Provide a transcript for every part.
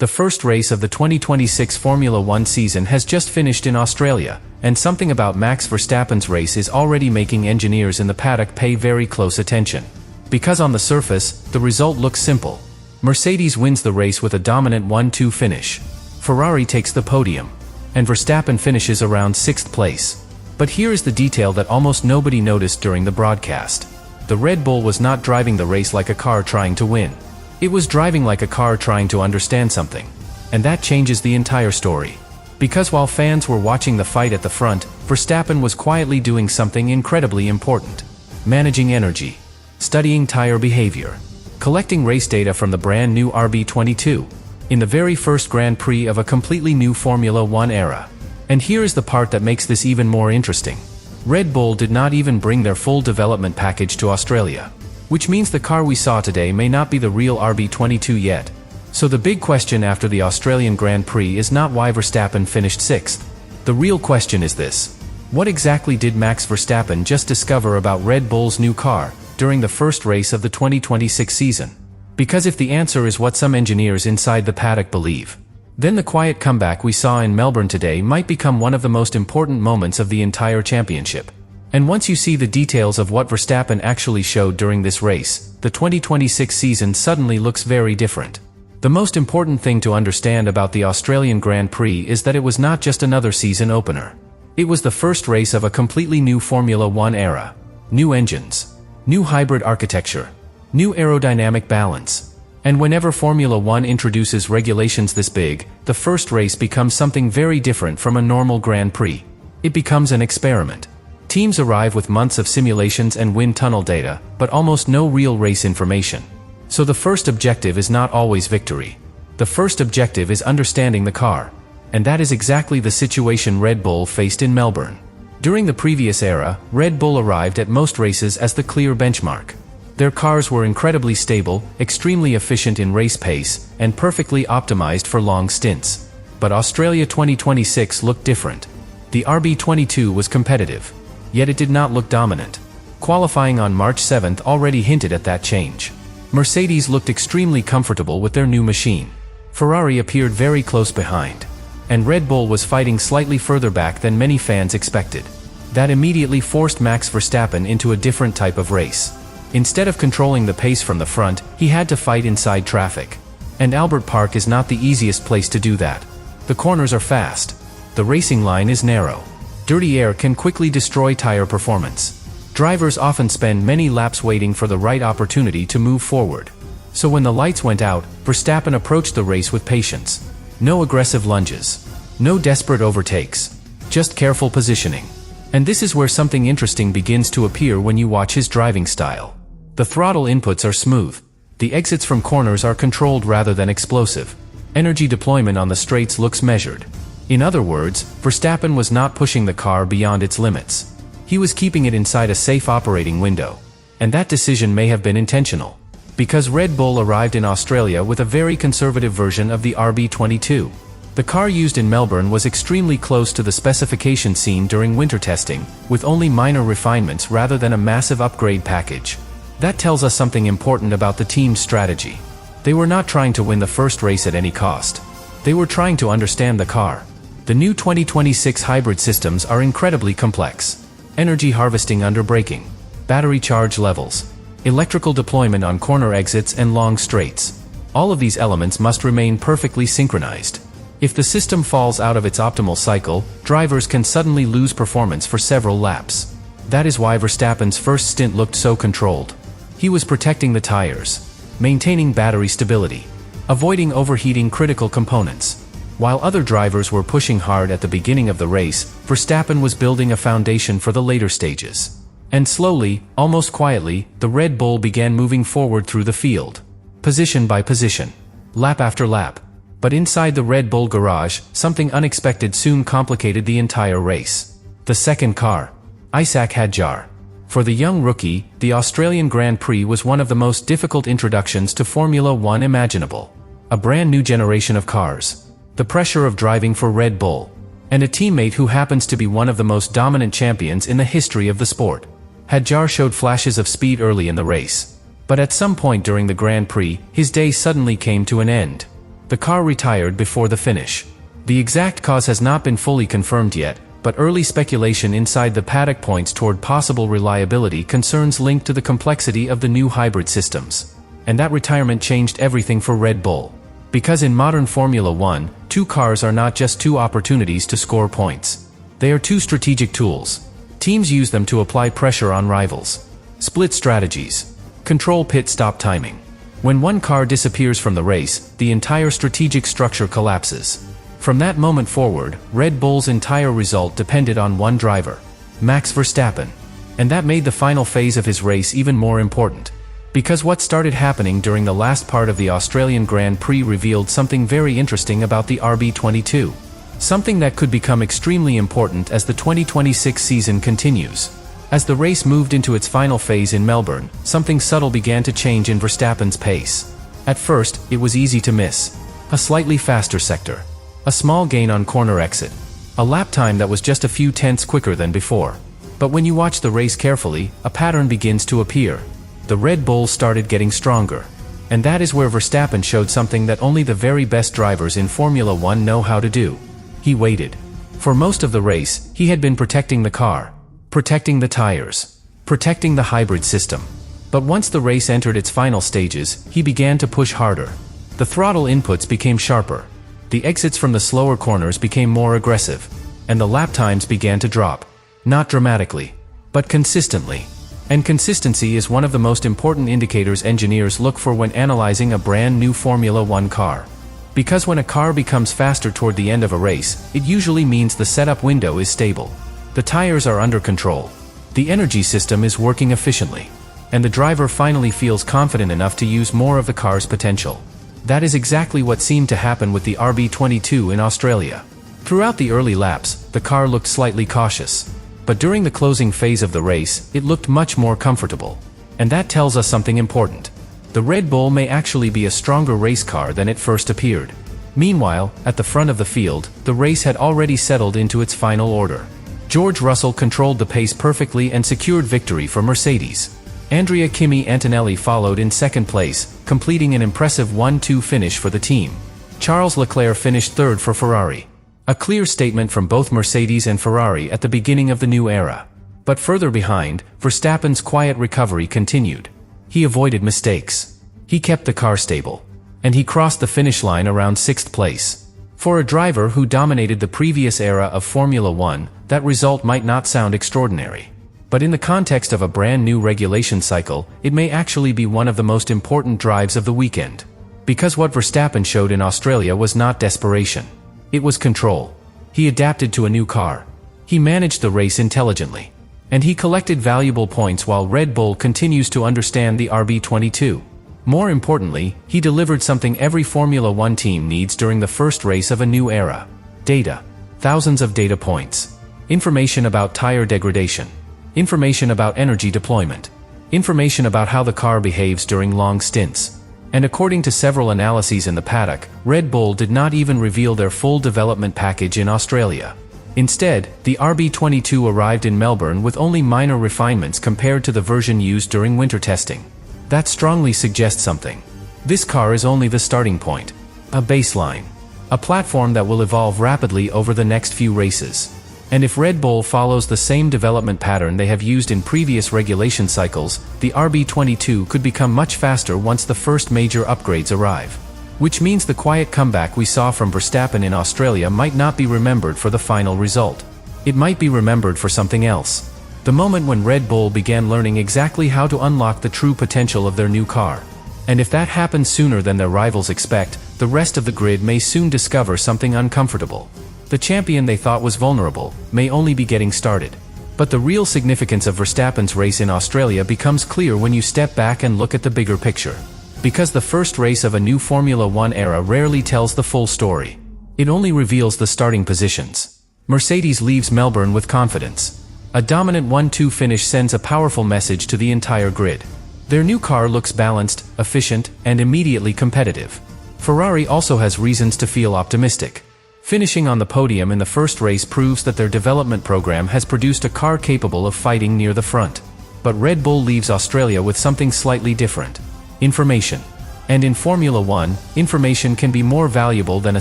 The first race of the 2026 Formula One season has just finished in Australia, and something about Max Verstappen's race is already making engineers in the paddock pay very close attention. Because on the surface, the result looks simple. Mercedes wins the race with a dominant 1-2 finish. Ferrari takes the podium, and Verstappen finishes around 6th place. But here is the detail that almost nobody noticed during the broadcast. The Red Bull was not driving the race like a car trying to win. It was driving like a car trying to understand something. And that changes the entire story. Because while fans were watching the fight at the front, Verstappen was quietly doing something incredibly important. Managing energy. Studying tire behavior. Collecting race data from the brand new RB22. In the very first Grand Prix of a completely new Formula One era. And here is the part that makes this even more interesting. Red Bull did not even bring their full development package to Australia. Which means the car we saw today may not be the real RB22 yet. So the big question after the Australian Grand Prix is not why Verstappen finished 6th. The real question is this. What exactly did Max Verstappen just discover about Red Bull's new car during the first race of the 2026 season? Because if the answer is what some engineers inside the paddock believe, then the quiet comeback we saw in Melbourne today might become one of the most important moments of the entire championship. And once you see the details of what Verstappen actually showed during this race, the 2026 season suddenly looks very different. The most important thing to understand about the Australian Grand Prix is that it was not just another season opener. It was the first race of a completely new Formula One era. New engines. New hybrid architecture. New aerodynamic balance. And whenever Formula One introduces regulations this big, the first race becomes something very different from a normal Grand Prix. It becomes an experiment. Teams arrive with months of simulations and wind tunnel data, but almost no real race information. So the first objective is not always victory. The first objective is understanding the car. And that is exactly the situation Red Bull faced in Melbourne. During the previous era, Red Bull arrived at most races as the clear benchmark. Their cars were incredibly stable, extremely efficient in race pace, and perfectly optimized for long stints. But Australia 2026 looked different. The RB22 was competitive. Yet it did not look dominant. Qualifying on March 7th already hinted at that change. Mercedes looked extremely comfortable with their new machine. Ferrari appeared very close behind. And Red Bull was fighting slightly further back than many fans expected. That immediately forced Max Verstappen into a different type of race. Instead of controlling the pace from the front, he had to fight inside traffic. And Albert Park is not the easiest place to do that. The corners are fast. The racing line is narrow. Dirty air can quickly destroy tire performance. Drivers often spend many laps waiting for the right opportunity to move forward. So when the lights went out, Verstappen approached the race with patience. No aggressive lunges. No desperate overtakes. Just careful positioning. And this is where something interesting begins to appear when you watch his driving style. The throttle inputs are smooth. The exits from corners are controlled rather than explosive. Energy deployment on the straights looks measured. In other words, Verstappen was not pushing the car beyond its limits. He was keeping it inside a safe operating window. And that decision may have been intentional. Because Red Bull arrived in Australia with a very conservative version of the RB22. The car used in Melbourne was extremely close to the specification seen during winter testing, with only minor refinements rather than a massive upgrade package. That tells us something important about the team's strategy. They were not trying to win the first race at any cost. They were trying to understand the car. The new 2026 hybrid systems are incredibly complex. Energy harvesting under braking, battery charge levels, electrical deployment on corner exits and long straights. All of these elements must remain perfectly synchronized. If the system falls out of its optimal cycle, drivers can suddenly lose performance for several laps. That is why Verstappen's first stint looked so controlled. He was protecting the tires, maintaining battery stability, avoiding overheating critical components. While other drivers were pushing hard at the beginning of the race, Verstappen was building a foundation for the later stages. And slowly, almost quietly, the Red Bull began moving forward through the field. Position by position. Lap after lap. But inside the Red Bull garage, something unexpected soon complicated the entire race. The second car. Isaac Hadjar. For the young rookie, the Australian Grand Prix was one of the most difficult introductions to Formula One imaginable. A brand new generation of cars. The pressure of driving for Red Bull. And a teammate who happens to be one of the most dominant champions in the history of the sport. Hadjar showed flashes of speed early in the race. But at some point during the Grand Prix, his day suddenly came to an end. The car retired before the finish. The exact cause has not been fully confirmed yet, but early speculation inside the paddock points toward possible reliability concerns linked to the complexity of the new hybrid systems. And that retirement changed everything for Red Bull. Because in modern Formula One, two cars are not just two opportunities to score points. They are two strategic tools. Teams use them to apply pressure on rivals. Split strategies. Control pit stop timing. When one car disappears from the race, the entire strategic structure collapses. From that moment forward, Red Bull's entire result depended on one driver, Max Verstappen. And that made the final phase of his race even more important. Because what started happening during the last part of the Australian Grand Prix revealed something very interesting about the RB22. Something that could become extremely important as the 2026 season continues. As the race moved into its final phase in Melbourne, something subtle began to change in Verstappen's pace. At first, it was easy to miss. A slightly faster sector. A small gain on corner exit. A lap time that was just a few tenths quicker than before. But when you watch the race carefully, a pattern begins to appear. The Red Bull started getting stronger. And that is where Verstappen showed something that only the very best drivers in Formula One know how to do. He waited. For most of the race, he had been protecting the car, protecting the tires, protecting the hybrid system. But once the race entered its final stages, he began to push harder. The throttle inputs became sharper. The exits from the slower corners became more aggressive. And the lap times began to drop. Not dramatically, but consistently. And consistency is one of the most important indicators engineers look for when analyzing a brand new Formula One car. Because when a car becomes faster toward the end of a race, it usually means the setup window is stable. The tires are under control. The energy system is working efficiently. And the driver finally feels confident enough to use more of the car's potential. That is exactly what seemed to happen with the RB22 in Australia. Throughout the early laps, the car looked slightly cautious. But during the closing phase of the race, it looked much more comfortable. And that tells us something important. The Red Bull may actually be a stronger race car than it first appeared. Meanwhile, at the front of the field, the race had already settled into its final order. George Russell controlled the pace perfectly and secured victory for Mercedes. Andrea Kimi Antonelli followed in second place, completing an impressive 1-2 finish for the team. Charles Leclerc finished third for Ferrari. A clear statement from both Mercedes and Ferrari at the beginning of the new era. But further behind, Verstappen's quiet recovery continued. He avoided mistakes. He kept the car stable. And he crossed the finish line around 6th place. For a driver who dominated the previous era of Formula One, that result might not sound extraordinary. But in the context of a brand new regulation cycle, it may actually be one of the most important drives of the weekend. Because what Verstappen showed in Australia was not desperation. It was control. He adapted to a new car. He managed the race intelligently. And he collected valuable points while Red Bull continues to understand the RB22. More importantly, he delivered something every Formula One team needs during the first race of a new era. Data. Thousands of data points. Information about tire degradation. Information about energy deployment. Information about how the car behaves during long stints. And according to several analyses in the paddock, Red Bull did not even reveal their full development package in Australia. Instead, the RB22 arrived in Melbourne with only minor refinements compared to the version used during winter testing. That strongly suggests something. This car is only the starting point. A baseline. A platform that will evolve rapidly over the next few races. And if Red Bull follows the same development pattern they have used in previous regulation cycles, the RB22 could become much faster once the first major upgrades arrive. Which means the quiet comeback we saw from Verstappen in Australia might not be remembered for the final result. It might be remembered for something else. The moment when Red Bull began learning exactly how to unlock the true potential of their new car. And if that happens sooner than their rivals expect, the rest of the grid may soon discover something uncomfortable. The champion they thought was vulnerable may only be getting started. But the real significance of Verstappen's race in Australia becomes clear when you step back and look at the bigger picture. Because the first race of a new Formula One era rarely tells the full story. It only reveals the starting positions. Mercedes leaves Melbourne with confidence. A dominant 1-2 finish sends a powerful message to the entire grid. Their new car looks balanced, efficient, and immediately competitive. Ferrari also has reasons to feel optimistic. Finishing on the podium in the first race proves that their development program has produced a car capable of fighting near the front. But Red Bull leaves Australia with something slightly different. Information. And in Formula One, information can be more valuable than a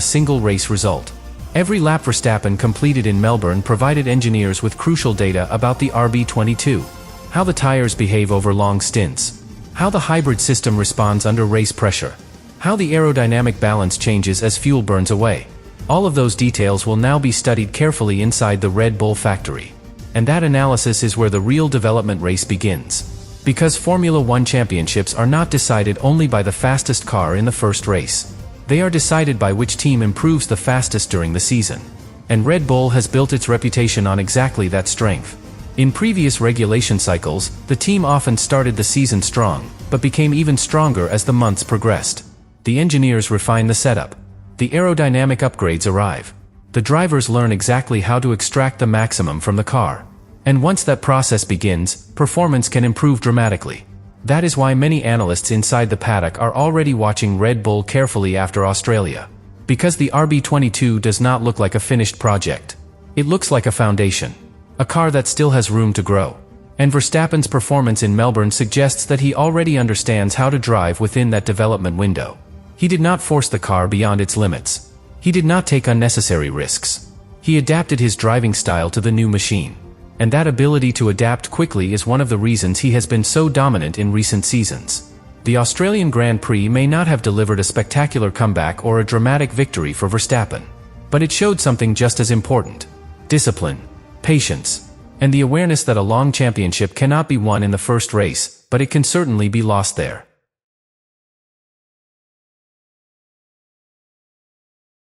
single race result. Every lap Verstappen completed in Melbourne provided engineers with crucial data about the RB22. How the tires behave over long stints. How the hybrid system responds under race pressure. How the aerodynamic balance changes as fuel burns away. All of those details will now be studied carefully inside the Red Bull factory. And that analysis is where the real development race begins. Because Formula One championships are not decided only by the fastest car in the first race. They are decided by which team improves the fastest during the season. And Red Bull has built its reputation on exactly that strength. In previous regulation cycles, the team often started the season strong, but became even stronger as the months progressed. The engineers refine the setup. The aerodynamic upgrades arrive. The drivers learn exactly how to extract the maximum from the car. And once that process begins, performance can improve dramatically. That is why many analysts inside the paddock are already watching Red Bull carefully after Australia. Because the RB22 does not look like a finished project. It looks like a foundation. A car that still has room to grow. And Verstappen's performance in Melbourne suggests that he already understands how to drive within that development window. He did not force the car beyond its limits. He did not take unnecessary risks. He adapted his driving style to the new machine. And that ability to adapt quickly is one of the reasons he has been so dominant in recent seasons. The Australian Grand Prix may not have delivered a spectacular comeback or a dramatic victory for Verstappen. But it showed something just as important. Discipline, patience, and the awareness that a long championship cannot be won in the first race, but it can certainly be lost there.